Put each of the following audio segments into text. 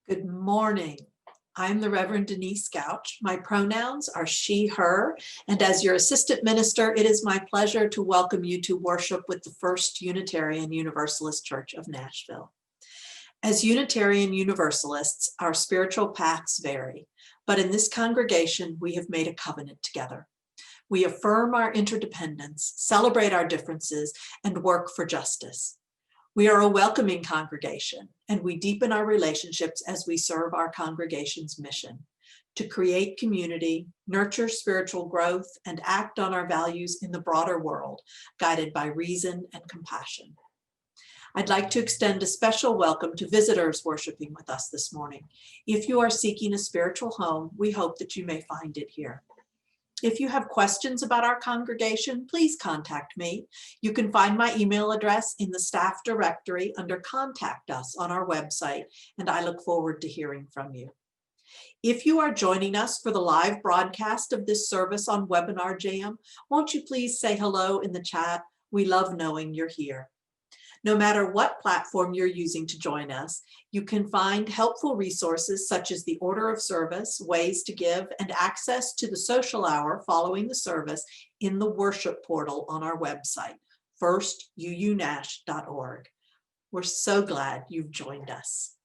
Good morning. I'm the Reverend Denise Gouch. My pronouns are she, her, and as your assistant minister, it is my pleasure to welcome you to worship with the First Unitarian Universalist Church of Nashville. As Unitarian Universalists, our spiritual paths vary, but in this congregation, we have made a covenant together. We affirm our interdependence, celebrate our differences, and work for justice. We are a welcoming congregation, and we deepen our relationships as we serve our congregation's mission to create community, nurture spiritual growth, and act on our values in the broader world, guided by reason and compassion. I'd like to extend a special welcome to visitors worshiping with us this morning. If you are seeking a spiritual home, we hope that you may find it here. If you have questions about our congregation, please contact me. You can find my email address in the staff directory under Contact Us on our website, and I look forward to hearing from you. If you are joining us for the live broadcast of this service on Webinar Jam, won't you please say hello in the chat? We love knowing you're here. No matter what platform you're using to join us, you can find helpful resources such as the order of service, ways to give, and access to the social hour following the service in the worship portal on our website, firstuunash.org. We're so glad you've joined us.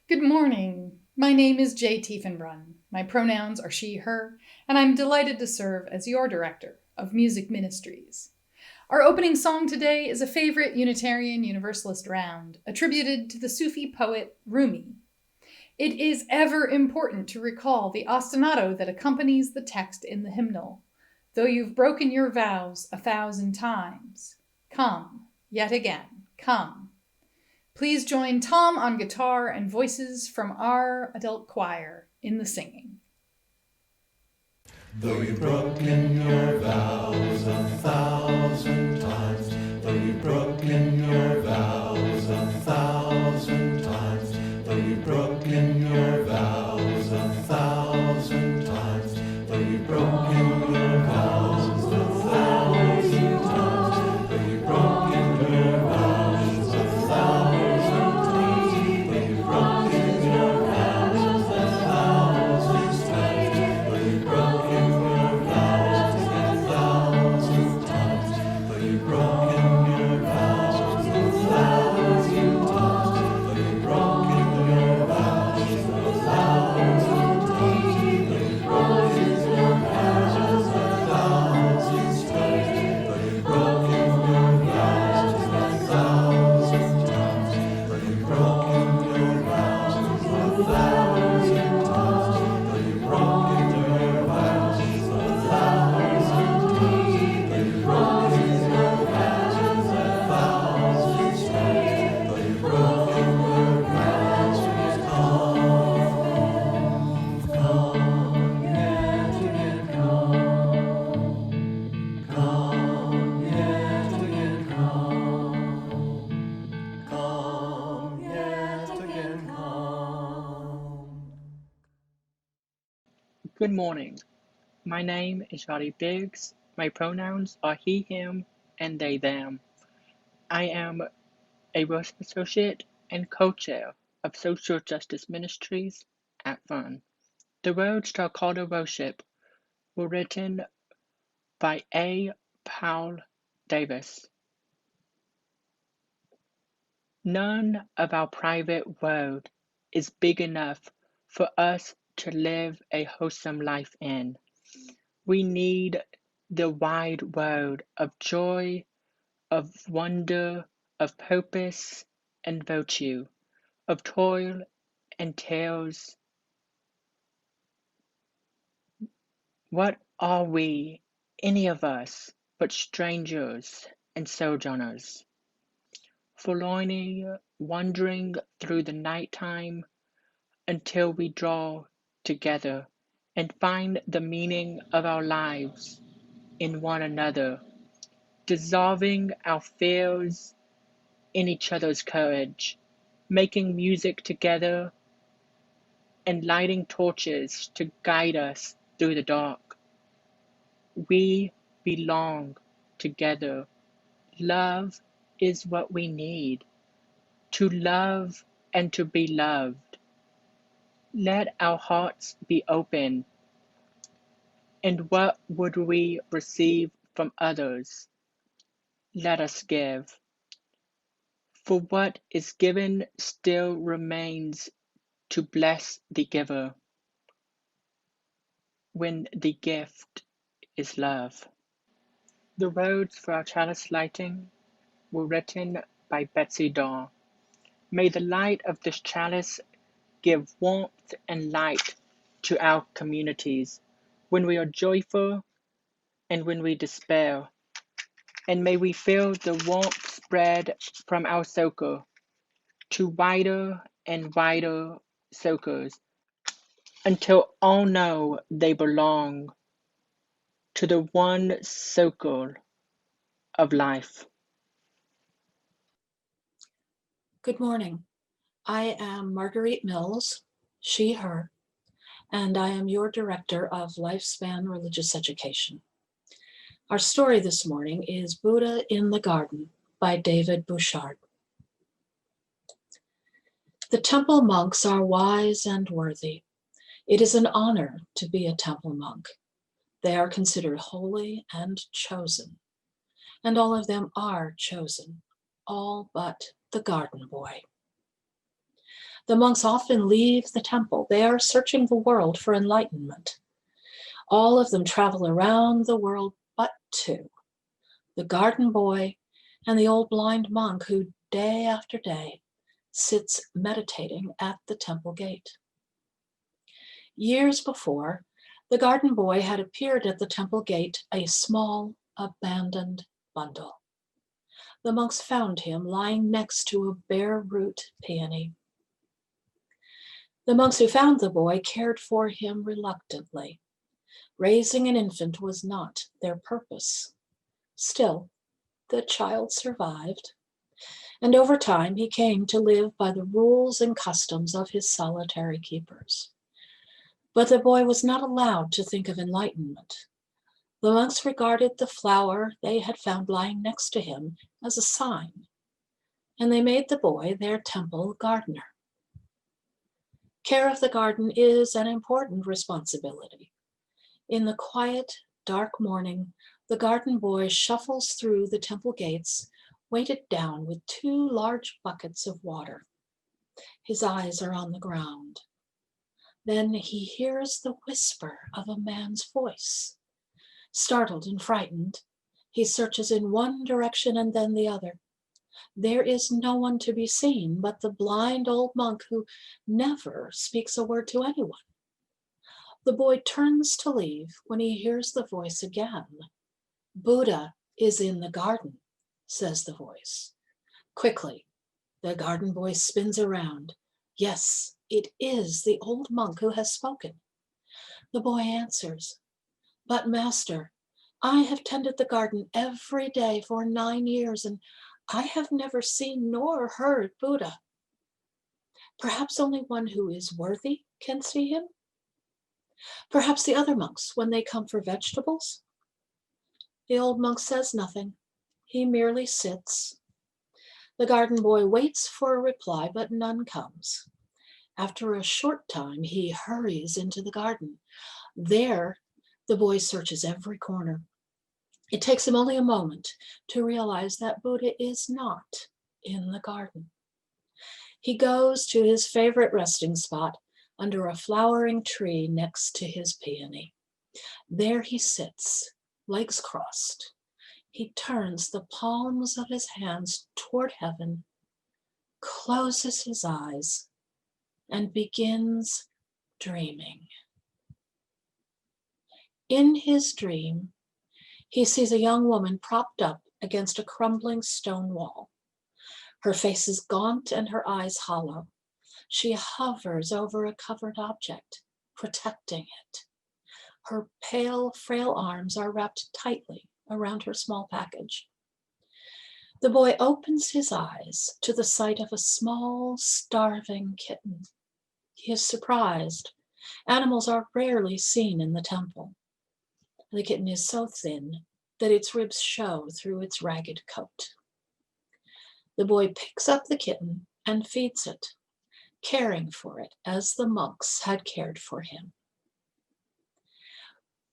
Good morning. My name is Jay Tiefenbrunn. My pronouns are she, her, and I'm delighted to serve as your director of music ministries. Our opening song today is a favorite Unitarian Universalist round, attributed to the Sufi poet Rumi. It is ever important to recall the ostinato that accompanies the text in the hymnal. Though you've broken your vows 1,000 times, come, yet again, come. Please join Tom on guitar and voices from our adult choir in the singing. Though you've broken your vows 1,000 times, though you've broken your vows 1,000 times, though you've broken your vows 1,000 times, though you've broken your vows 1,000 times, though you've broken your vows 1,000 times, though you've broken your vows 1,000 times, though you've broken Good morning. My name is Roddy Biggs. My pronouns are he, him, and they, them. I am a worship associate and co-chair of Social Justice Ministries at Fern. The words to our call to worship were written by A. Paul Davis. None of our private world is big enough for us to live a wholesome life in. We need the wide world of joy, of wonder, of purpose and virtue, of toil and tales. What are we, any of us, but strangers and sojourners, forlornly wandering through the nighttime until we draw together and find the meaning of our lives in one another, dissolving our fears in each other's courage, making music together and lighting torches to guide us through the dark. We belong together. Love is what we need to love and to be loved. Let our hearts be open, and what would we receive from others? Let us give. For what is given still remains to bless the giver, when the gift is love. The words for our chalice lighting were written by Betsy Daw. May the light of this chalice give warmth and light to our communities when we are joyful and when we despair. And may we feel the warmth spread from our circle to wider and wider circles until all know they belong to the one circle of life. Good morning. I am Marguerite Mills, she, her, and I am your Director of Lifespan Religious Education. Our story this morning is Buddha in the Garden by David Bouchard. The temple monks are wise and worthy. It is an honor to be a temple monk. They are considered holy and chosen, and all of them are chosen, all but the garden boy. The monks often leave the temple. They are searching the world for enlightenment. All of them travel around the world but two, the garden boy and the old blind monk who day after day sits meditating at the temple gate. Years before, the garden boy had appeared at the temple gate, a small, abandoned bundle. The monks found him lying next to a bare root peony. The monks who found the boy cared for him reluctantly. Raising an infant was not their purpose. Still, the child survived, and over time he came to live by the rules and customs of his solitary keepers. But the boy was not allowed to think of enlightenment. The monks regarded the flower they had found lying next to him as a sign, and they made the boy their temple gardener. Care of the garden is an important responsibility. In the quiet, dark morning, the garden boy shuffles through the temple gates, weighted down with 2 large buckets of water. His eyes are on the ground. Then he hears the whisper of a man's voice. Startled and frightened, he searches in one direction and then the other. There is no one to be seen but the blind old monk who never speaks a word to anyone. The boy turns to leave when he hears the voice again. Buddha is in the garden, says the voice. Quickly, the garden boy spins around. Yes, it is the old monk who has spoken. The boy answers, "But master, I have tended the garden every day for 9 years, and I have never seen nor heard Buddha. Perhaps only one who is worthy can see him? Perhaps the other monks when they come for vegetables?" The old monk says nothing. He merely sits. The garden boy waits for a reply, but none comes. After a short time, he hurries into the garden. There, the boy searches every corner. It takes him only a moment to realize that Buddha is not in the garden. He goes to his favorite resting spot under a flowering tree next to his peony. There he sits, legs crossed. He turns the palms of his hands toward heaven, closes his eyes, and begins dreaming. In his dream, he sees a young woman propped up against a crumbling stone wall. Her face is gaunt and her eyes hollow. She hovers over a covered object, protecting it. Her pale, frail arms are wrapped tightly around her small package. The boy opens his eyes to the sight of a small, starving kitten. He is surprised. Animals are rarely seen in the temple. The kitten is so thin that its ribs show through its ragged coat. The boy picks up the kitten and feeds it, caring for it as the monks had cared for him.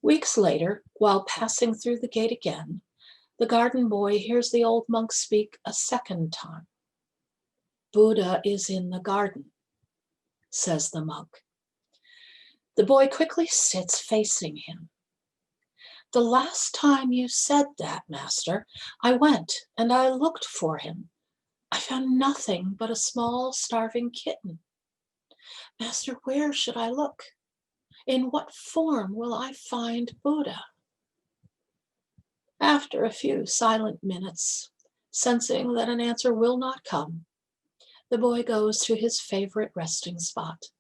Weeks later, while passing through the gate again, the garden boy hears the old monk speak a second time. "Buddha is in the garden," says the monk. The boy quickly sits facing him. "The last time you said that, Master, I went and I looked for him. I found nothing but a small starving kitten. Master, where should I look? In what form will I find Buddha?" After a few silent minutes, sensing that an answer will not come, the boy goes to his favorite resting spot.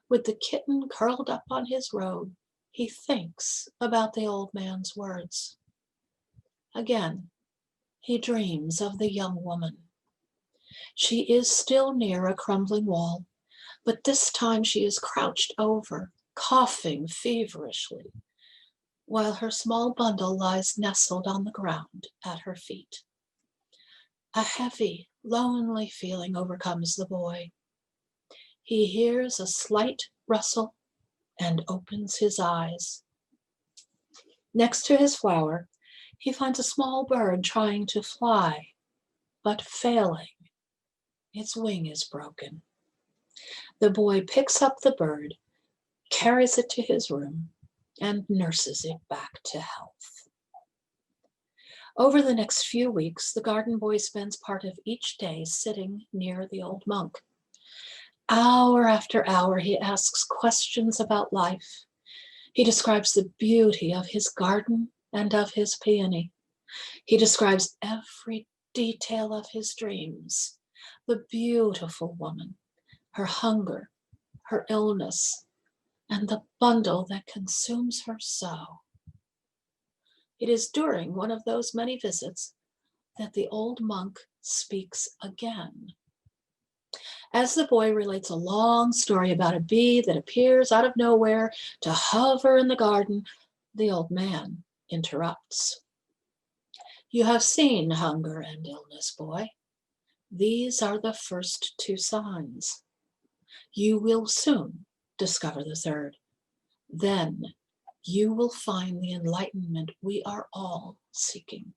With the kitten curled up on his robe, he thinks about the old man's words. Again, he dreams of the young woman. She is still near a crumbling wall, but this time she is crouched over, coughing feverishly, while her small bundle lies nestled on the ground at her feet. A heavy, lonely feeling overcomes the boy. He hears a slight rustle and opens his eyes. Next to his flower, he finds a small bird trying to fly, but failing. Its wing is broken. The boy picks up the bird, carries it to his room, and nurses it back to health. Over the next few weeks, the garden boy spends part of each day sitting near the old monk. Hour after hour, he asks questions about life. He describes the beauty of his garden and of his peony. He describes every detail of his dreams, the beautiful woman, her hunger, her illness, and the bundle that consumes her so. It is during one of those many visits that the old monk speaks again. As the boy relates a long story about a bee that appears out of nowhere to hover in the garden, the old man interrupts. "You have seen hunger and illness, boy. These are the first two signs. You will soon discover the third. Then you will find the enlightenment we are all seeking."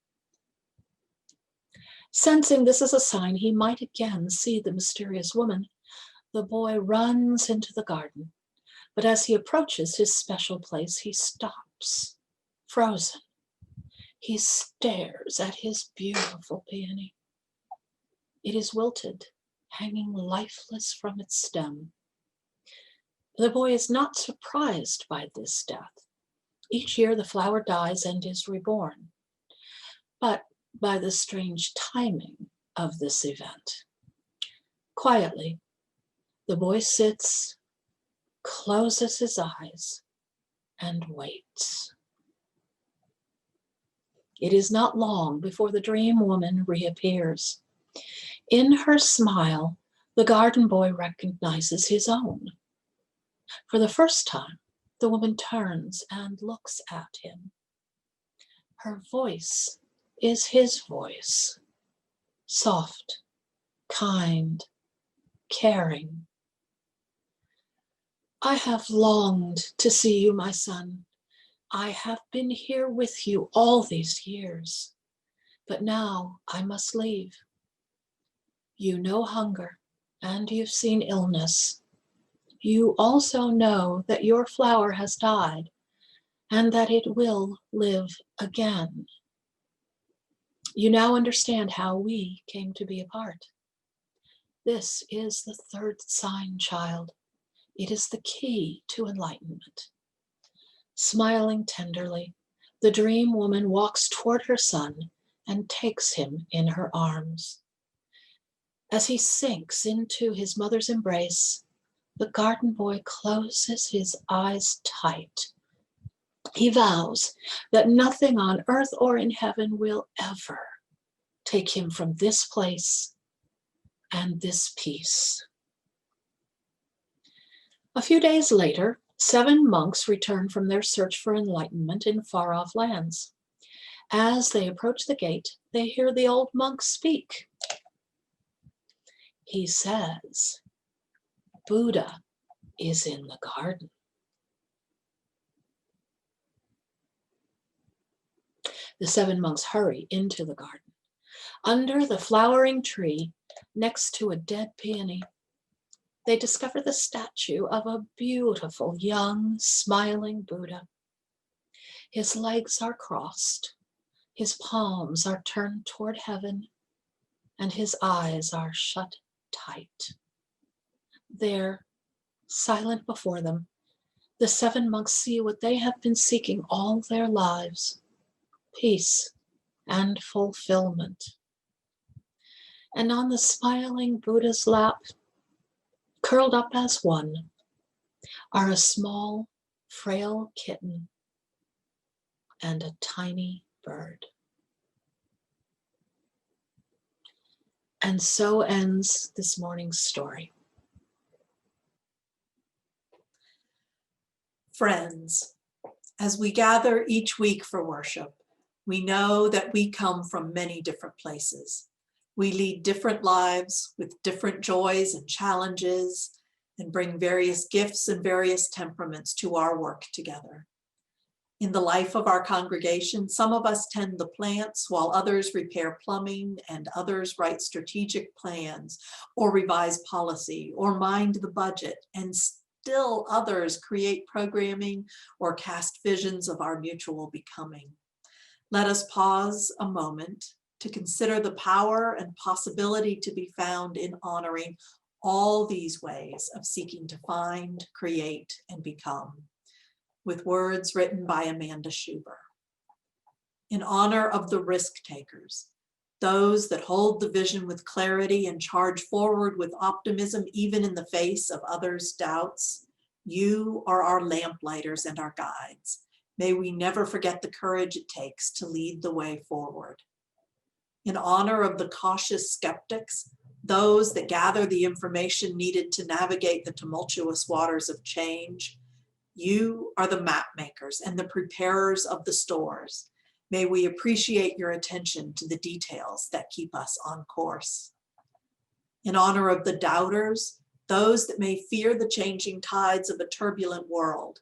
Sensing this is a sign he might again see the mysterious woman, the boy runs into the garden. But as he approaches his special place, he stops, frozen. He stares at his beautiful peony. It is wilted, hanging lifeless from its stem. The boy is not surprised by this death. Each year the flower dies and is reborn, but by the strange timing of this event. Quietly, the boy sits, closes his eyes, and waits. It is not long before the dream woman reappears. In her smile, the garden boy recognizes his own. For the first time, the woman turns and looks at him. Her voice is his voice, soft, kind, caring. "I have longed to see you, my son. I have been here with you all these years, but now I must leave. You know hunger, and you've seen illness. You also know that your flower has died, and that it will live again. You now understand how we came to be apart. This is the third sign, child. It is the key to enlightenment." Smiling tenderly, the dream woman walks toward her son and takes him in her arms. As he sinks into his mother's embrace, the garden boy closes his eyes tight. He vows that nothing on earth or in heaven will ever take him from this place and this peace. A few days later, 7 monks return from their search for enlightenment in far-off lands. As they approach the gate, they hear the old monk speak. He says, Buddha is in the garden. The 7 monks hurry into the garden. Under the flowering tree, next to a dead peony, they discover the statue of a beautiful, young, smiling Buddha. His legs are crossed, his palms are turned toward heaven, and his eyes are shut tight. There, silent before them, the 7 monks see what they have been seeking all their lives: peace and fulfillment. And on the smiling Buddha's lap, curled up as one, are a small, frail kitten and a tiny bird. And so ends this morning's story. Friends, as we gather each week for worship, we know that we come from many different places. We lead different lives with different joys and challenges, and bring various gifts and various temperaments to our work together. In the life of our congregation, some of us tend the plants while others repair plumbing, and others write strategic plans or revise policy or mind the budget, and still others create programming or cast visions of our mutual becoming. Let us pause a moment to consider the power and possibility to be found in honoring all these ways of seeking to find, create, and become, with words written by Amanda Schuber. In honor of the risk takers, those that hold the vision with clarity and charge forward with optimism even in the face of others' doubts, you are our lamplighters and our guides. May we never forget the courage it takes to lead the way forward. In honor of the cautious skeptics, those that gather the information needed to navigate the tumultuous waters of change, you are the map makers and the preparers of the stores. May we appreciate your attention to the details that keep us on course. In honor of the doubters, those that may fear the changing tides of a turbulent world,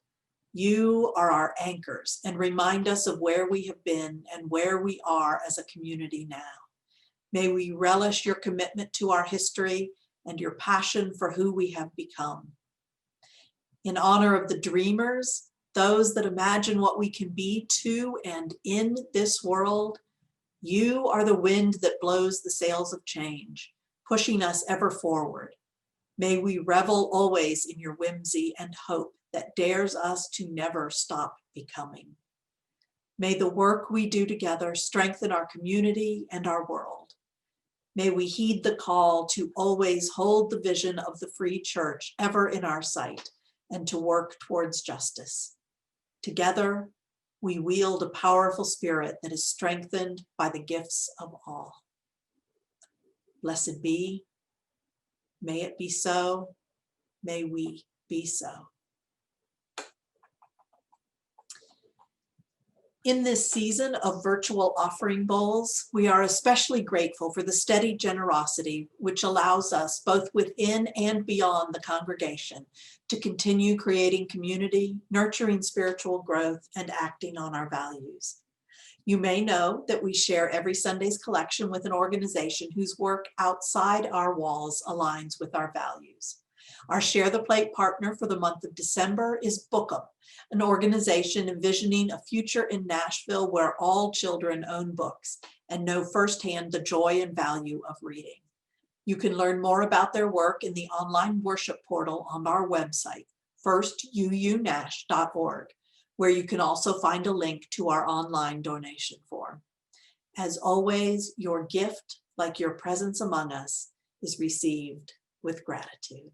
you are our anchors and remind us of where we have been and where we are as a community now. May we relish your commitment to our history and your passion for who we have become. In honor of the dreamers, those that imagine what we can be to and in this world, you are the wind that blows the sails of change, pushing us ever forward. May we revel always in your whimsy and hope that dares us to never stop becoming. May the work we do together strengthen our community and our world. May we heed the call to always hold the vision of the free church ever in our sight and to work towards justice. Together, we wield a powerful spirit that is strengthened by the gifts of all. Blessed be, may it be so, may we be so. In this season of virtual offering bowls, we are especially grateful for the steady generosity which allows us, both within and beyond the congregation, to continue creating community, nurturing spiritual growth, and acting on our values. You may know that we share every Sunday's collection with an organization whose work outside our walls aligns with our values. Our Share the Plate partner for the month of December is Bookem, an organization envisioning a future in Nashville where all children own books and know firsthand the joy and value of reading. You can learn more about their work in the online worship portal on our website, firstuunash.org, where you can also find a link to our online donation form. As always, your gift, like your presence among us, is received with gratitude.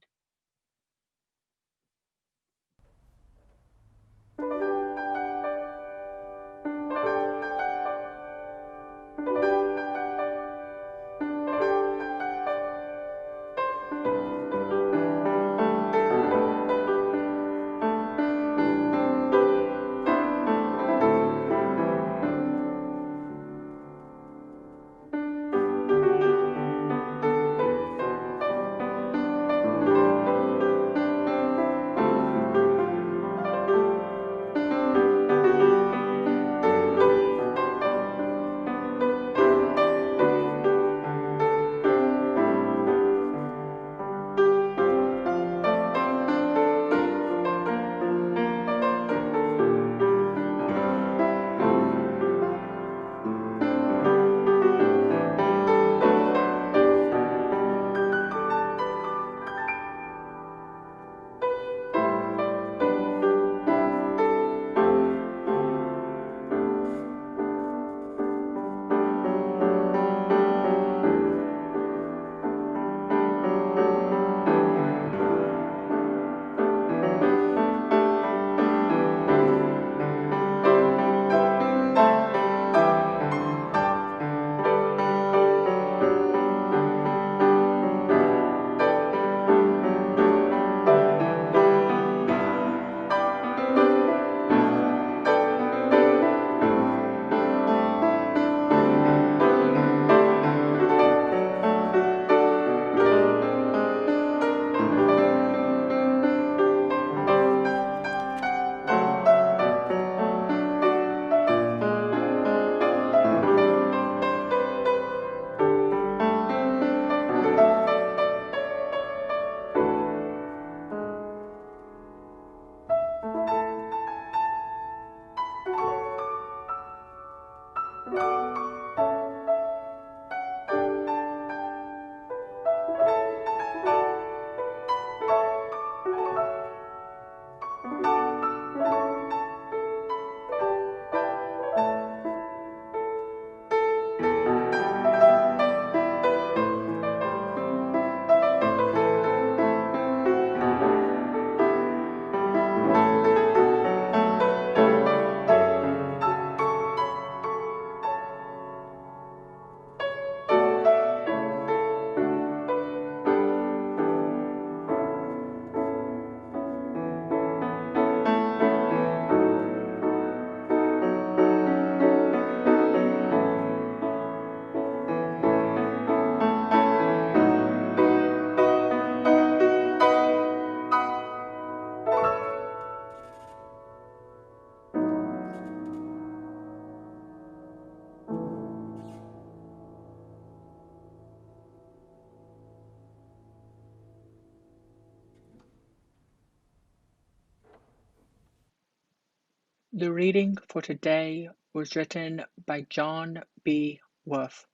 The reading for today was written by John B. Wolfe.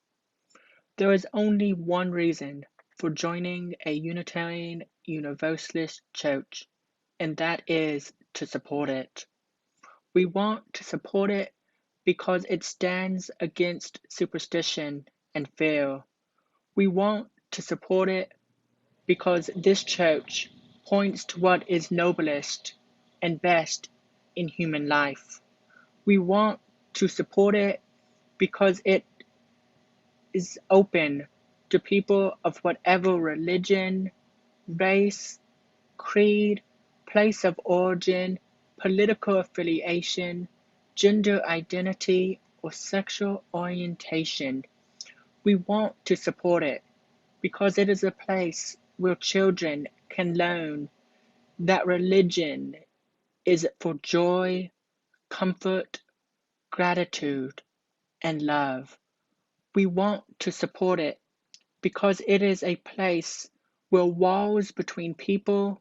There is only one reason for joining a Unitarian Universalist church, and that is to support it. We want to support it because it stands against superstition and fear. We want to support it because this church points to what is noblest and best in human life. We want to support it because it is open to people of whatever religion, race, creed, place of origin, political affiliation, gender identity, or sexual orientation. We want to support it because it is a place where children can learn that religion is for joy, comfort, gratitude, and love. We want to support it because it is a place where walls between people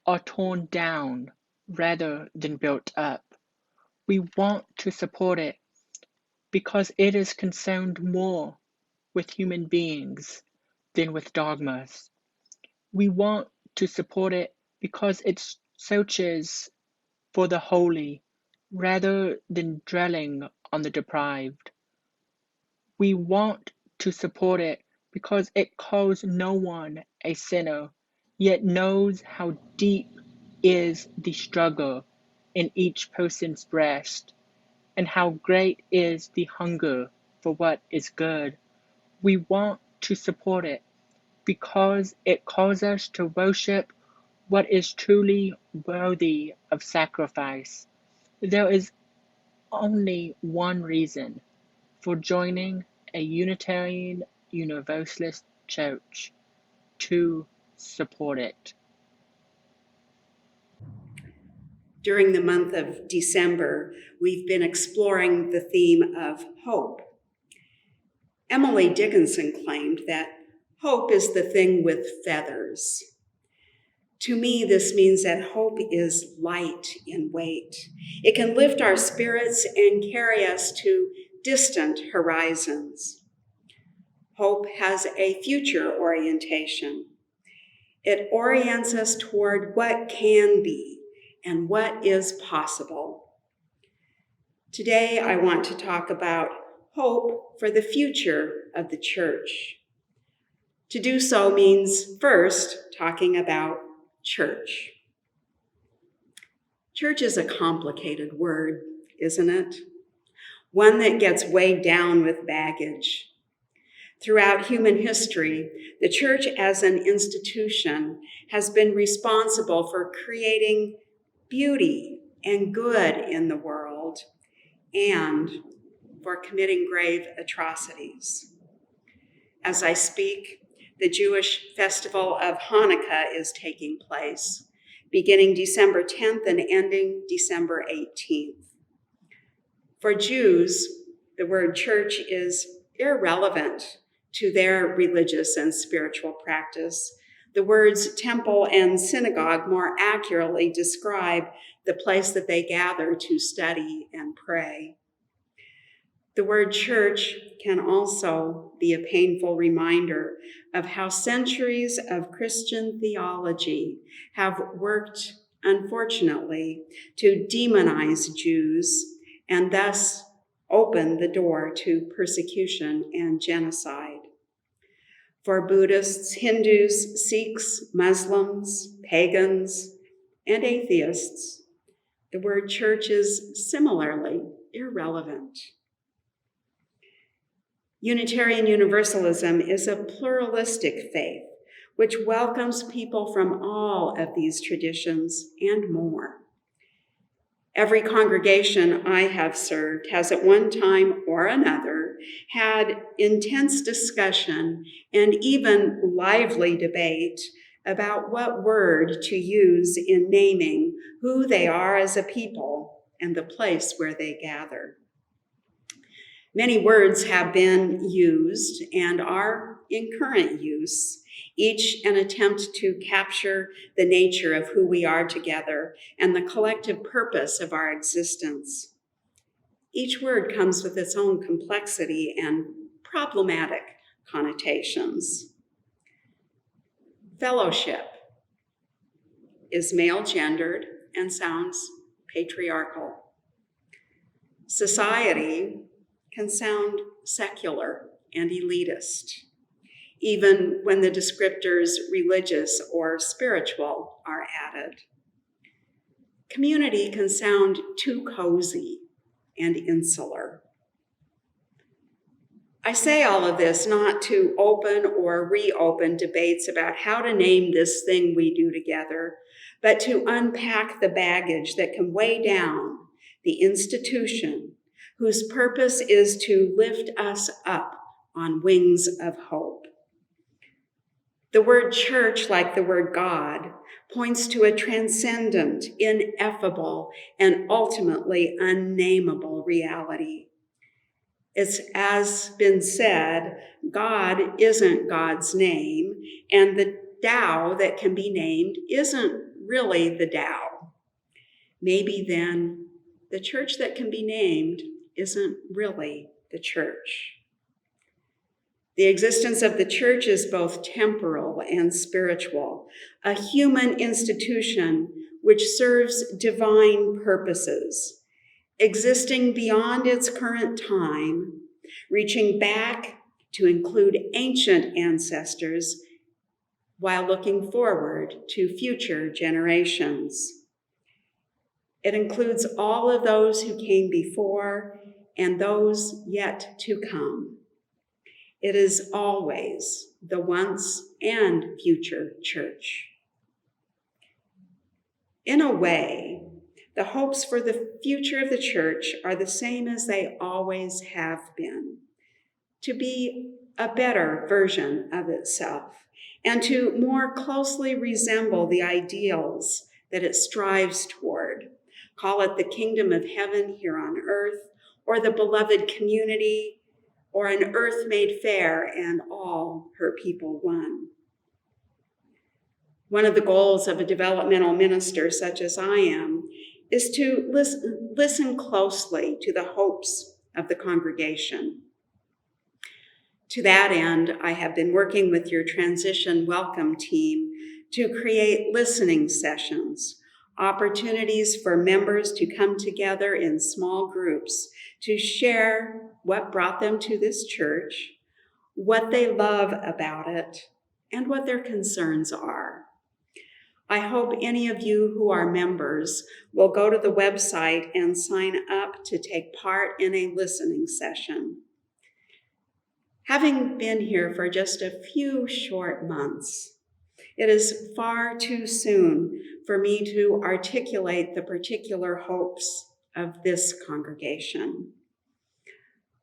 are torn down rather than built up. We want to support it because it is concerned more with human beings than with dogmas. We want to support it because it searches for the holy rather than dwelling on the deprived. We want to support it because it calls no one a sinner, yet knows how deep is the struggle in each person's breast, and how great is the hunger for what is good. We want to support it because it calls us to worship what is truly worthy of sacrifice. There is only one reason for joining a Unitarian Universalist church: to support it. During the month of December, we've been exploring the theme of hope. Emily Dickinson claimed that hope is the thing with feathers. To me, this means that hope is light in weight. It can lift our spirits and carry us to distant horizons. Hope has a future orientation. It orients us toward what can be and what is possible. Today, I want to talk about hope for the future of the church. To do so means first talking about church. Church is a complicated word, isn't it? One that gets weighed down with baggage. Throughout human history, the church as an institution has been responsible for creating beauty and good in the world and for committing grave atrocities. As I speak, the Jewish festival of Hanukkah is taking place, beginning December 10th and ending December 18th. For Jews, the word church is irrelevant to their religious and spiritual practice. The words temple and synagogue more accurately describe the place that they gather to study and pray. The word church can also be a painful reminder of how centuries of Christian theology have worked, unfortunately, to demonize Jews and thus open the door to persecution and genocide. For Buddhists, Hindus, Sikhs, Muslims, pagans, and atheists, the word church is similarly irrelevant. Unitarian Universalism is a pluralistic faith which welcomes people from all of these traditions and more. Every congregation I have served has at one time or another had intense discussion and even lively debate about what word to use in naming who they are as a people and the place where they gather. Many words have been used and are in current use, each an attempt to capture the nature of who we are together and the collective purpose of our existence. Each word comes with its own complexity and problematic connotations. Fellowship is male-gendered and sounds patriarchal. Society can sound secular and elitist, even when the descriptors religious or spiritual are added. Community can sound too cozy and insular. I say all of this not to open or reopen debates about how to name this thing we do together, but to unpack the baggage that can weigh down the institution whose purpose is to lift us up on wings of hope. The word church, like the word God, points to a transcendent, ineffable, and ultimately unnameable reality. It's as been said, God isn't God's name, and the Tao that can be named isn't really the Tao. Maybe then the church that can be named isn't really the church. The existence of the church is both temporal and spiritual, a human institution which serves divine purposes, existing beyond its current time, reaching back to include ancient ancestors while looking forward to future generations. It includes all of those who came before and those yet to come. It is always the once and future church. In a way, the hopes for the future of the church are the same as they always have been, to be a better version of itself and to more closely resemble the ideals that it strives toward. Call it the kingdom of heaven here on earth, or the beloved community, or an earth made fair and all her people one. One of the goals of a developmental minister such as I am is to listen closely to the hopes of the congregation. To that end, I have been working with your transition welcome team to create listening sessions, opportunities for members to come together in small groups to share what brought them to this church, what they love about it, and what their concerns are. I hope any of you who are members will go to the website and sign up to take part in a listening session. Having been here for just a few short months, it is far too soon for me to articulate the particular hopes of this congregation.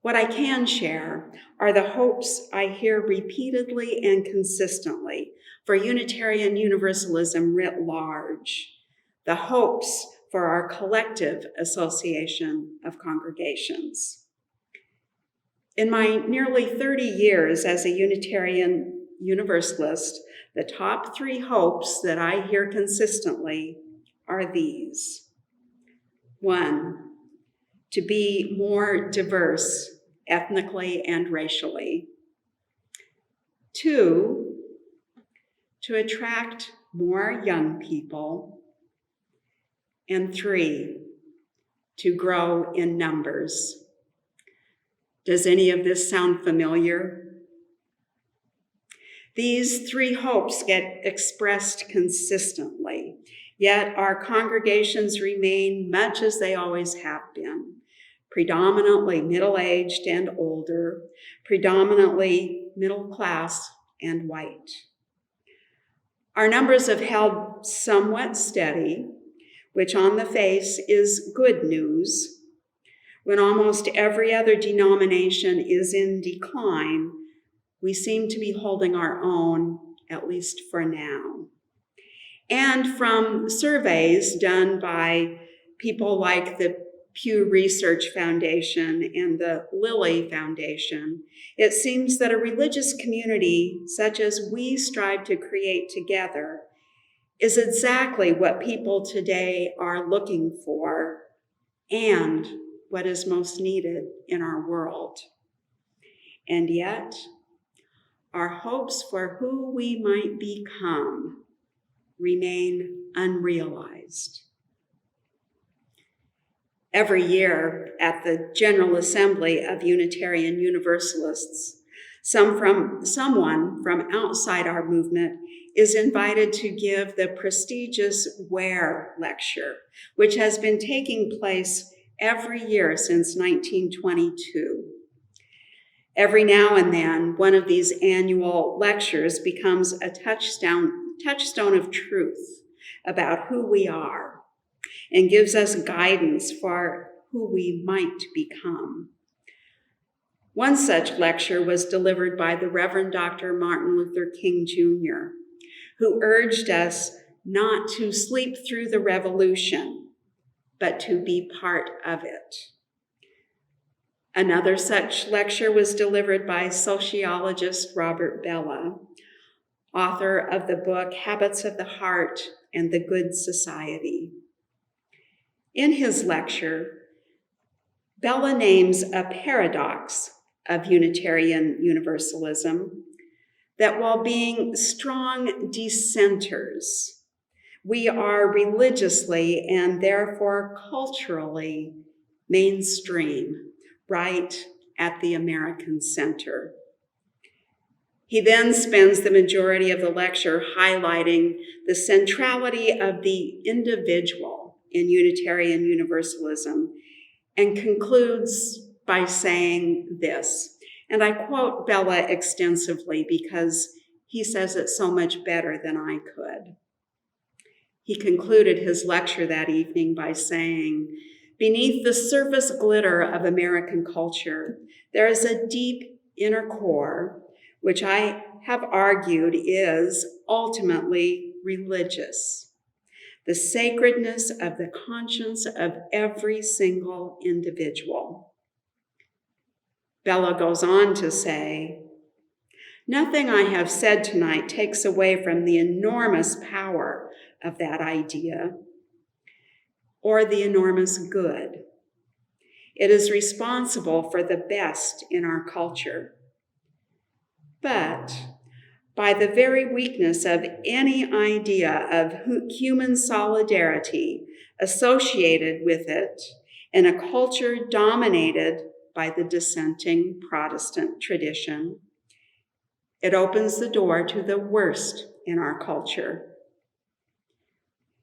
What I can share are the hopes I hear repeatedly and consistently for Unitarian Universalism writ large, the hopes for our collective association of congregations. In my nearly 30 years as a Unitarian Universalist, the top 3 hopes that I hear consistently are these. 1, to be more diverse ethnically and racially. 2, to attract more young people. And 3, to grow in numbers. Does any of this sound familiar? These 3 hopes get expressed consistently, yet our congregations remain much as they always have been, predominantly middle-aged and older, predominantly middle class and white. Our numbers have held somewhat steady, which on the face is good news. When almost every other denomination is in decline, we seem to be holding our own, at least for now. And from surveys done by people like the Pew Research Foundation and the Lilly Foundation, it seems that a religious community such as we strive to create together is exactly what people today are looking for and what is most needed in our world. And yet, our hopes for who we might become remain unrealized. Every year at the General Assembly of Unitarian Universalists, someone from outside our movement is invited to give the prestigious Ware Lecture, which has been taking place every year since 1922. Every now and then, one of these annual lectures becomes a touchstone of truth about who we are and gives us guidance for who we might become. One such lecture was delivered by the Reverend Dr. Martin Luther King Jr., who urged us not to sleep through the revolution, but to be part of it. Another such lecture was delivered by sociologist Robert Bellah, author of the book Habits of the Heart and the Good Society. In his lecture, Bellah names a paradox of Unitarian Universalism, that while being strong dissenters, we are religiously and therefore culturally mainstream, right at the American center. He then spends the majority of the lecture highlighting the centrality of the individual in Unitarian Universalism and concludes by saying this, and I quote Bellah extensively because he says it so much better than I could. He concluded his lecture that evening by saying, "Beneath the surface glitter of American culture, there is a deep inner core, which I have argued is ultimately religious. The sacredness of the conscience of every single individual." Bellah goes on to say, "Nothing I have said tonight takes away from the enormous power of that idea or the enormous good. It is responsible for the best in our culture. But by the very weakness of any idea of human solidarity associated with it in a culture dominated by the dissenting Protestant tradition, it opens the door to the worst in our culture.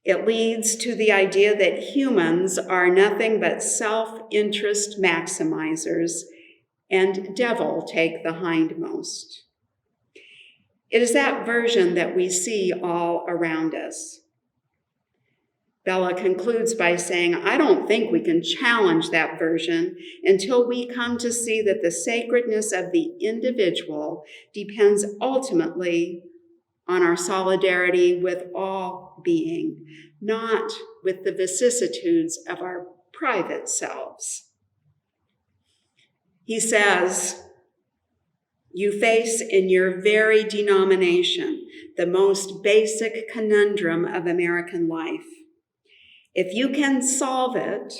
It leads to the idea that humans are nothing but self-interest maximizers and devil take the hindmost. It is that version that we see all around us." Bellah concludes by saying, "I don't think we can challenge that version until we come to see that the sacredness of the individual depends ultimately on our solidarity with all being, not with the vicissitudes of our private selves." He says, "You face in your very denomination the most basic conundrum of American life. If you can solve it,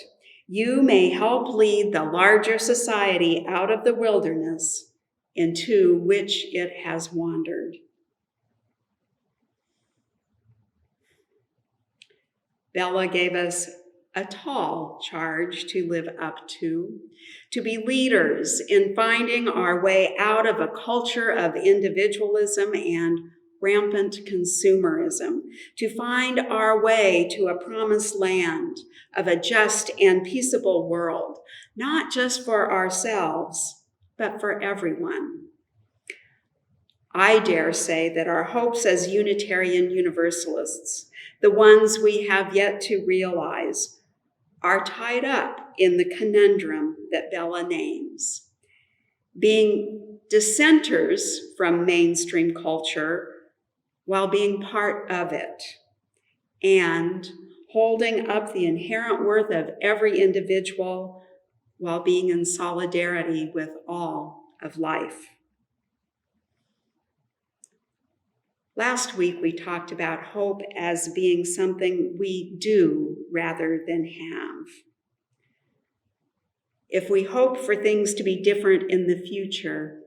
you may help lead the larger society out of the wilderness into which it has wandered. Bella gave us a tall charge to live up to be leaders in finding our way out of a culture of individualism and rampant consumerism, to find our way to a promised land of a just and peaceable world, not just for ourselves, but for everyone. I dare say that our hopes as Unitarian Universalists, the ones we have yet to realize, are tied up in the conundrum that Bella names. Being dissenters from mainstream culture while being part of it, and holding up the inherent worth of every individual while being in solidarity with all of life. Last week, we talked about hope as being something we do rather than have. If we hope for things to be different in the future,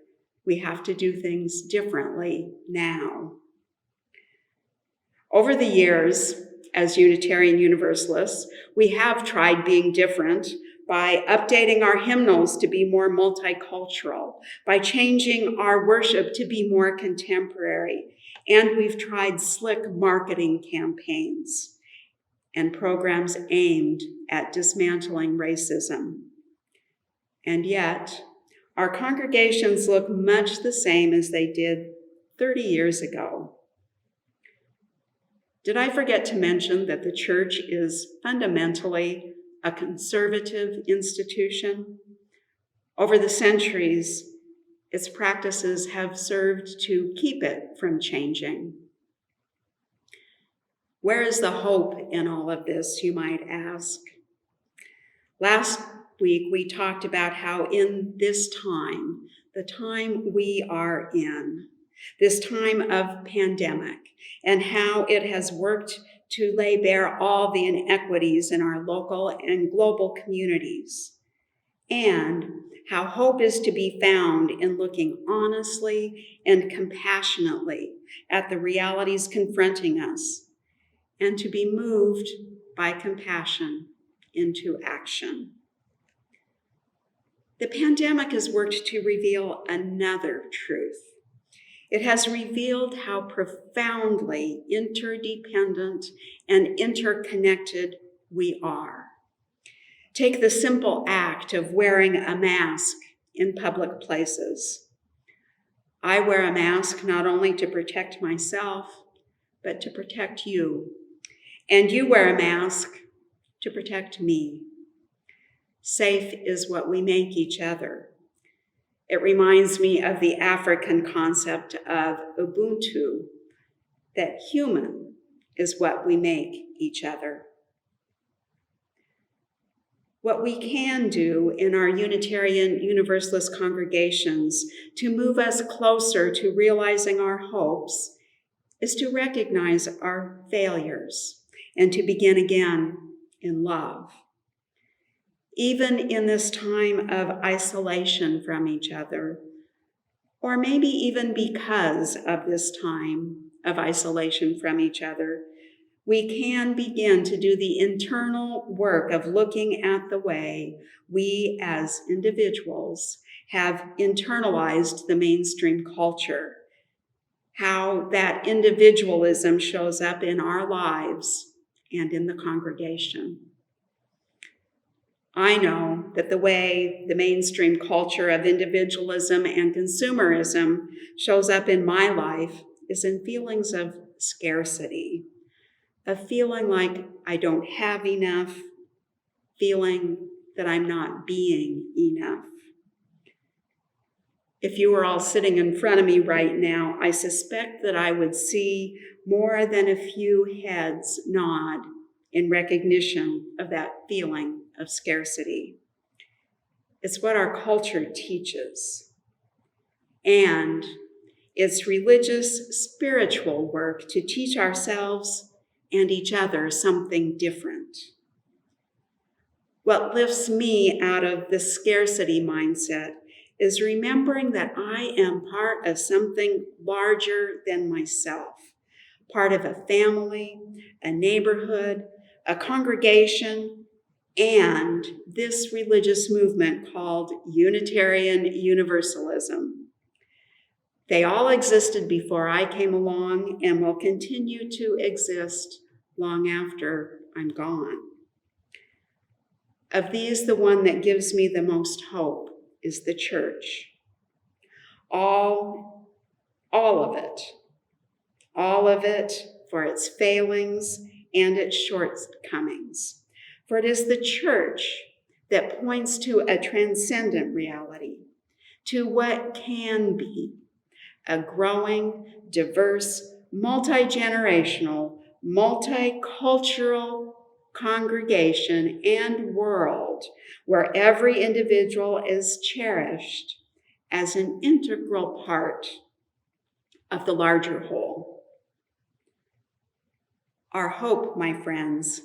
we have to do things differently now. Over the years, as Unitarian Universalists, we have tried being different by updating our hymnals to be more multicultural, by changing our worship to be more contemporary, and we've tried slick marketing campaigns and programs aimed at dismantling racism. And yet, our congregations look much the same as they did 30 years ago. Did I forget to mention that the church is fundamentally a conservative institution? Over the centuries, its practices have served to keep it from changing. Where is the hope in all of this, you might ask? Last week, we talked about how in this time, the time we are in, this time of pandemic, and how it has worked to lay bare all the inequities in our local and global communities, and how hope is to be found in looking honestly and compassionately at the realities confronting us, and to be moved by compassion into action. The pandemic has worked to reveal another truth. It has revealed how profoundly interdependent and interconnected we are. Take the simple act of wearing a mask in public places. I wear a mask not only to protect myself, but to protect you. And you wear a mask to protect me. Safe is what we make each other. It reminds me of the African concept of Ubuntu, that human is what we make each other. What we can do in our Unitarian Universalist congregations to move us closer to realizing our hopes is to recognize our failures and to begin again in love. Even in this time of isolation from each other, or maybe even because of this time of isolation from each other, we can begin to do the internal work of looking at the way we as individuals have internalized the mainstream culture, how that individualism shows up in our lives and in the congregation. I know that the way the mainstream culture of individualism and consumerism shows up in my life is in feelings of scarcity, of feeling like I don't have enough, feeling that I'm not being enough. If you were all sitting in front of me right now, I suspect that I would see more than a few heads nod in recognition of that feeling of scarcity. It's what our culture teaches. And it's religious, spiritual work to teach ourselves and each other something different. What lifts me out of the scarcity mindset is remembering that I am part of something larger than myself, part of a family, a neighborhood, a congregation, and this religious movement called Unitarian Universalism. They all existed before I came along and will continue to exist long after I'm gone. Of these, the one that gives me the most hope is the church. All of it for its failings and its shortcomings. For it is the church that points to a transcendent reality, to what can be a growing, diverse, multi-generational, multicultural congregation and world where every individual is cherished as an integral part of the larger whole. Our hope, my friends,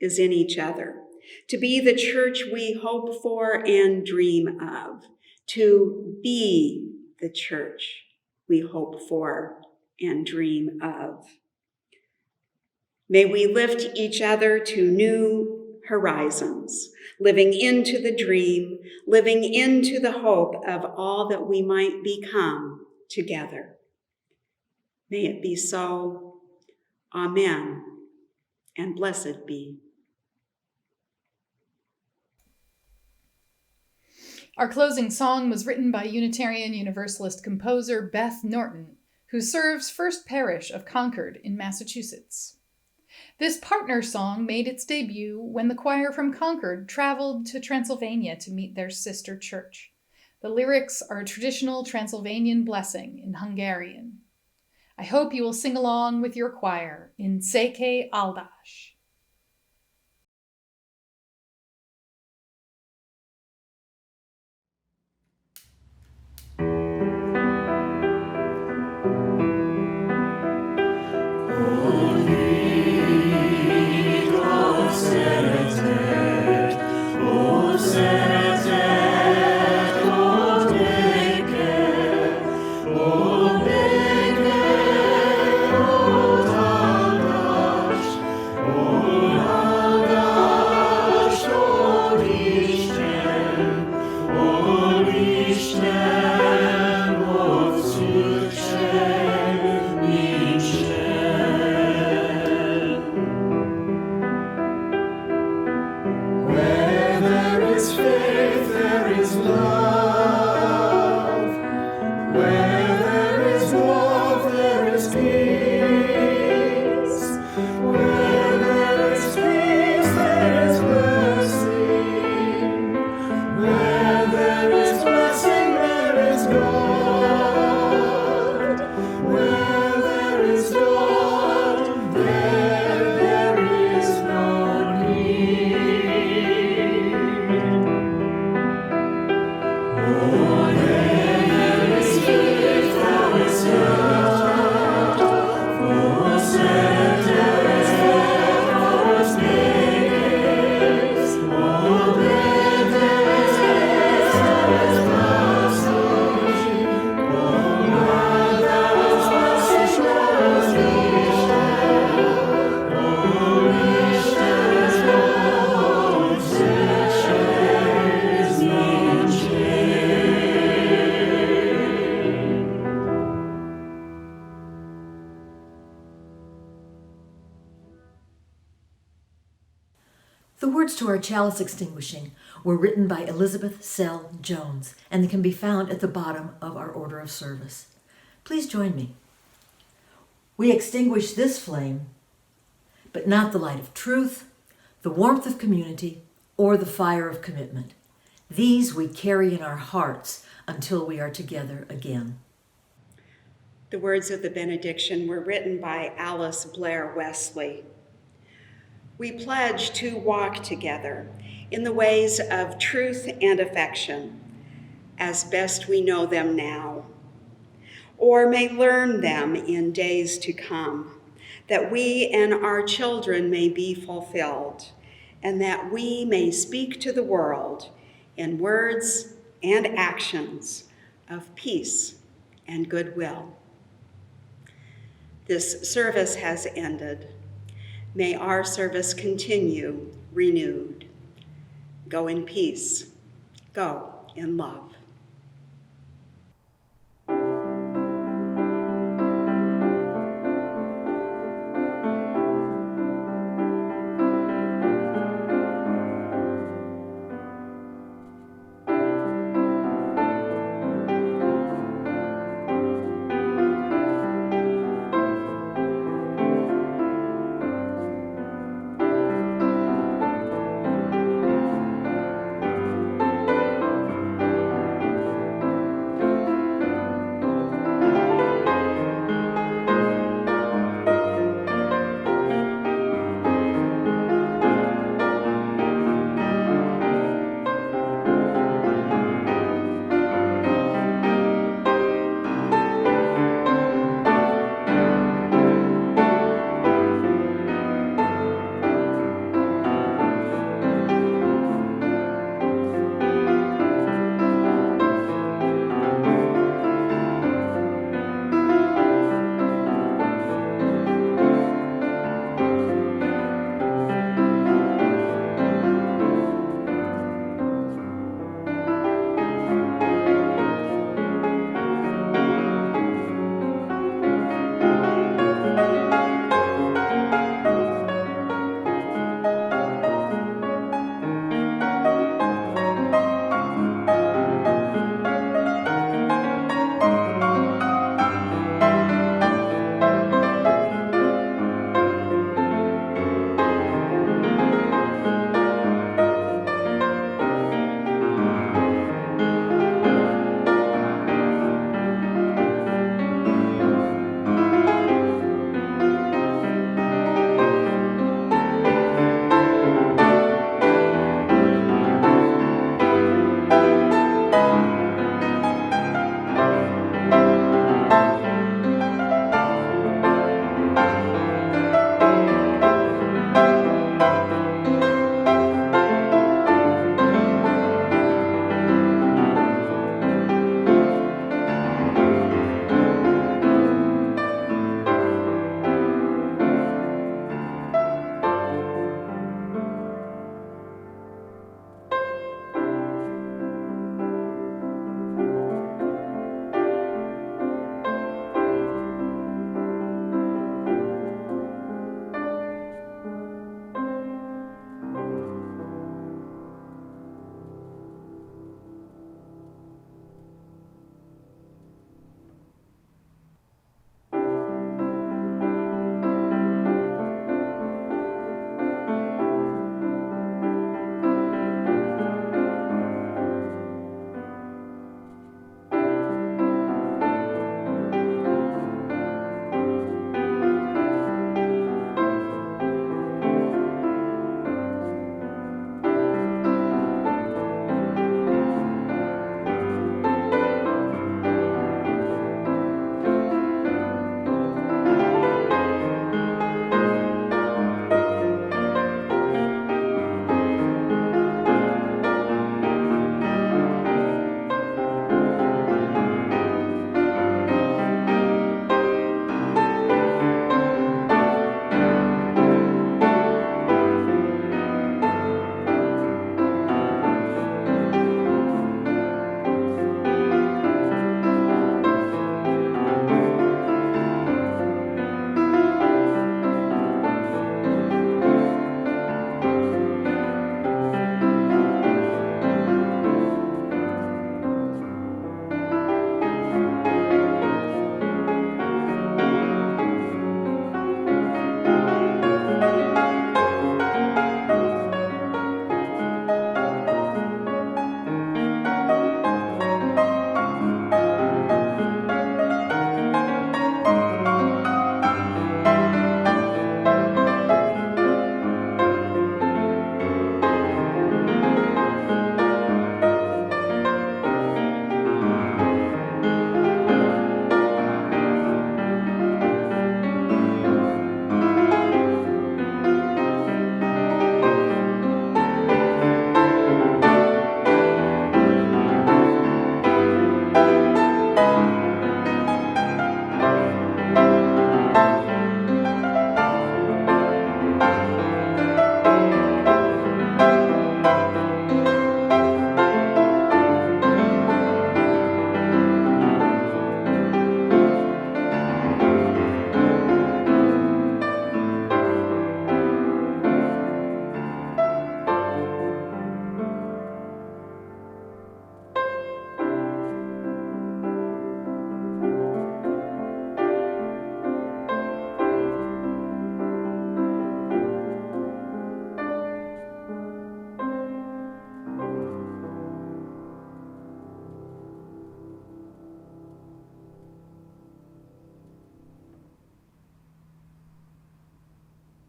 is in each other, to be the church we hope for and dream of, to be the church we hope for and dream of. May we lift each other to new horizons, living into the dream, living into the hope of all that we might become together. May it be so. Amen, and blessed be. Our closing song was written by Unitarian Universalist composer Beth Norton, who serves First Parish of Concord in Massachusetts. This partner song made its debut when the choir from Concord traveled to Transylvania to meet their sister church. The lyrics are a traditional Transylvanian blessing in Hungarian. I hope you will sing along with your choir in seh-reh-tet ahl-dahsh. The words to our chalice extinguishing were written by Elizabeth Sell Jones, and they can be found at the bottom of our order of service. Please join me. We extinguish this flame, but not the light of truth, the warmth of community, or the fire of commitment. These we carry in our hearts until we are together again. The words of the benediction were written by Alice Blair Wesley. We pledge to walk together in the ways of truth and affection as best we know them now, or may learn them in days to come, that we and our children may be fulfilled and that we may speak to the world in words and actions of peace and goodwill. This service has ended. May our service continue renewed. Go in peace. Go in love.